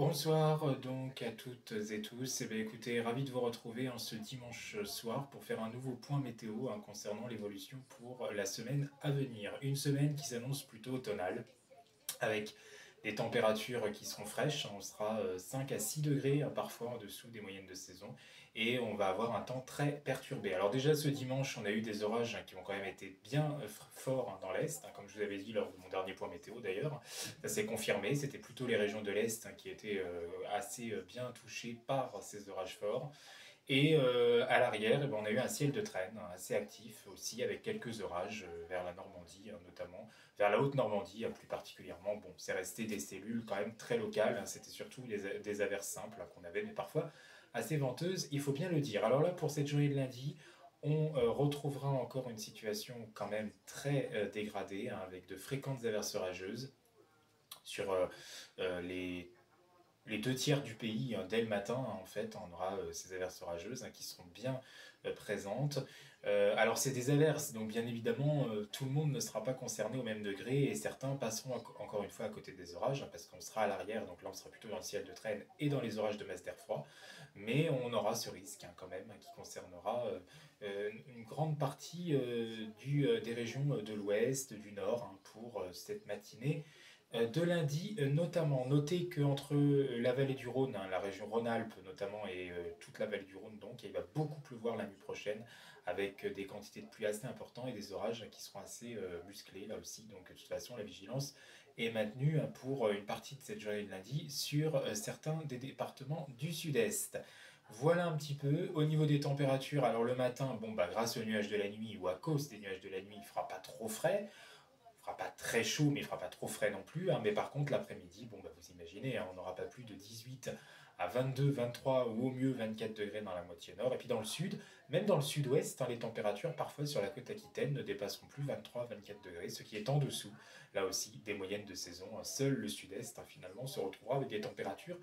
Bonsoir donc à toutes et tous. Écoutez, ravi de vous retrouver en ce dimanche soir pour faire un nouveau point météo concernant l'évolution pour la semaine à venir. Une semaine qui s'annonce plutôt automnale, avec des températures qui seront fraîches. On sera 5 à 6 degrés, parfois en dessous des moyennes de saison, et on va avoir un temps très perturbé. Alors déjà ce dimanche, on a eu des orages qui ont quand même été bien forts dans l'Est, comme je vous avais dit lors de mon dernier point météo d'ailleurs. Ça s'est confirmé, c'était plutôt les régions de l'Est qui étaient assez bien touchées par ces orages forts. Et à l'arrière, on a eu un ciel de traîne assez actif aussi, avec quelques orages vers la Normandie, notamment vers la Haute-Normandie plus particulièrement. Bon, c'est resté des cellules quand même très locales, c'était surtout des averses simples qu'on avait, mais parfois assez venteuses, il faut bien le dire. Alors là, pour cette journée de lundi, on retrouvera encore une situation quand même très dégradée, avec de fréquentes averses orageuses sur les deux tiers du pays, dès le matin, en fait, on aura ces averses orageuses qui seront bien présentes. Alors, c'est des averses, donc bien évidemment, tout le monde ne sera pas concerné au même degré, et certains passeront encore une fois à côté des orages, parce qu'on sera à l'arrière, donc là, on sera plutôt dans le ciel de traîne et dans les orages de masse d'air froid, mais on aura ce risque quand même, qui concernera une grande partie des régions de l'ouest, du nord, pour cette matinée de lundi notamment. Notez qu'entre la vallée du Rhône, la région Rhône-Alpes notamment, et toute la vallée du Rhône, donc, il va beaucoup pleuvoir la nuit prochaine, avec des quantités de pluie assez importantes et des orages qui seront assez musclés là aussi. Donc de toute façon, la vigilance est maintenue pour une partie de cette journée de lundi sur certains des départements du sud-est. Voilà un petit peu. Au niveau des températures, alors le matin, bon, grâce aux nuages de la nuit ou à cause des nuages de la nuit, il ne fera pas trop frais. Il fera pas très chaud, mais il fera pas trop frais non plus. Mais par contre, l'après-midi, bon, vous imaginez, on n'aura pas plus de 18 à 22, 23 ou au mieux 24 degrés dans la moitié nord. Et puis dans le sud, même dans le sud-ouest, les températures parfois sur la côte aquitaine ne dépasseront plus 23, 24 degrés, ce qui est en dessous, là aussi, des moyennes de saison. Seul le sud-est, finalement, se retrouvera avec des températures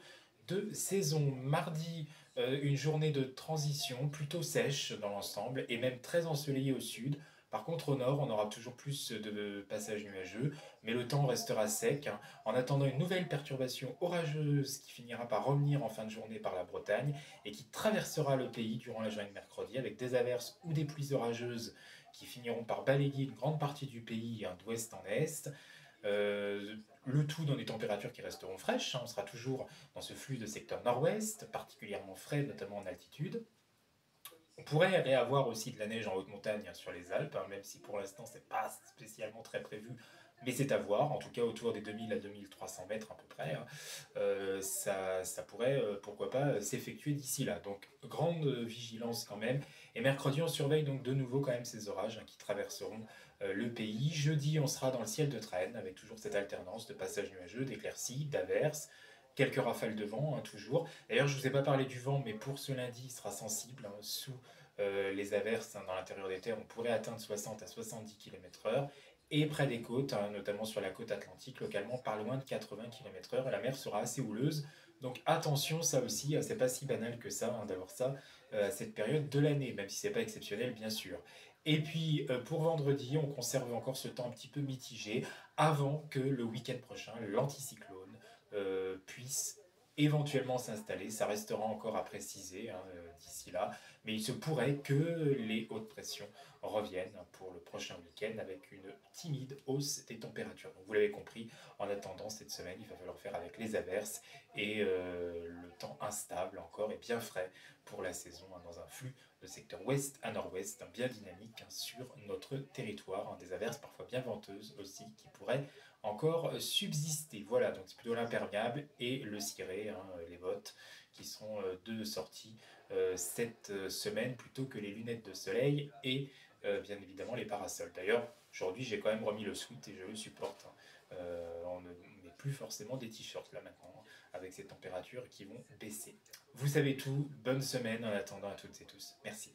de saison. Mardi, une journée de transition plutôt sèche dans l'ensemble et même très ensoleillée au sud. Par contre, au nord, on aura toujours plus de passages nuageux, mais le temps restera sec, en attendant une nouvelle perturbation orageuse qui finira par revenir en fin de journée par la Bretagne et qui traversera le pays durant la journée de mercredi, avec des averses ou des pluies orageuses qui finiront par balayer une grande partie du pays d'ouest en est. Le tout dans des températures qui resteront fraîches. On sera toujours dans ce flux de secteur nord-ouest, particulièrement frais, notamment en altitude. On pourrait réavoir aussi de la neige en haute montagne sur les Alpes, même si pour l'instant c'est pas spécialement très prévu, mais c'est à voir, en tout cas autour des 2000 à 2300 mètres à peu près. Ça pourrait, pourquoi pas, s'effectuer d'ici là. Donc grande vigilance quand même. Et mercredi, on surveille donc de nouveau quand même ces orages qui traverseront le pays. Jeudi, on sera dans le ciel de traîne, avec toujours cette alternance de passages nuageux, d'éclaircies, d'averses. Quelques rafales de vent, toujours. D'ailleurs, je ne vous ai pas parlé du vent, mais pour ce lundi, il sera sensible. Sous les averses dans l'intérieur des terres, on pourrait atteindre 60 à 70 km/h. Et près des côtes, notamment sur la côte atlantique, localement pas loin de 80 km/h, la mer sera assez houleuse. Donc attention, ça aussi, c'est pas si banal que ça d'avoir ça à cette période de l'année, même si c'est pas exceptionnel bien sûr. Et puis pour vendredi, on conserve encore ce temps un petit peu mitigé avant que le week-end prochain, l'anticyclone puisse éventuellement s'installer. Ça restera encore à préciser d'ici là, mais il se pourrait que les hautes pressions reviennent pour le prochain week-end avec une timide hausse des températures. Donc vous l'avez compris, en attendant cette semaine, il va falloir faire avec les averses et le temps instable encore et bien frais pour la saison, dans un flux de secteur ouest à nord-ouest bien dynamique sur notre territoire. Des averses parfois bien venteuses aussi qui pourraient encore subsister. Voilà, donc c'est plutôt l'imperméable et le ciré, les bottes, qui seront de sortie cette semaine plutôt que les lunettes de soleil et bien évidemment les parasols. D'ailleurs, aujourd'hui j'ai quand même remis le sweat et je le supporte. On ne met plus forcément des t-shirts là maintenant, avec ces températures qui vont baisser. Vous savez tout, bonne semaine en attendant à toutes et tous. Merci.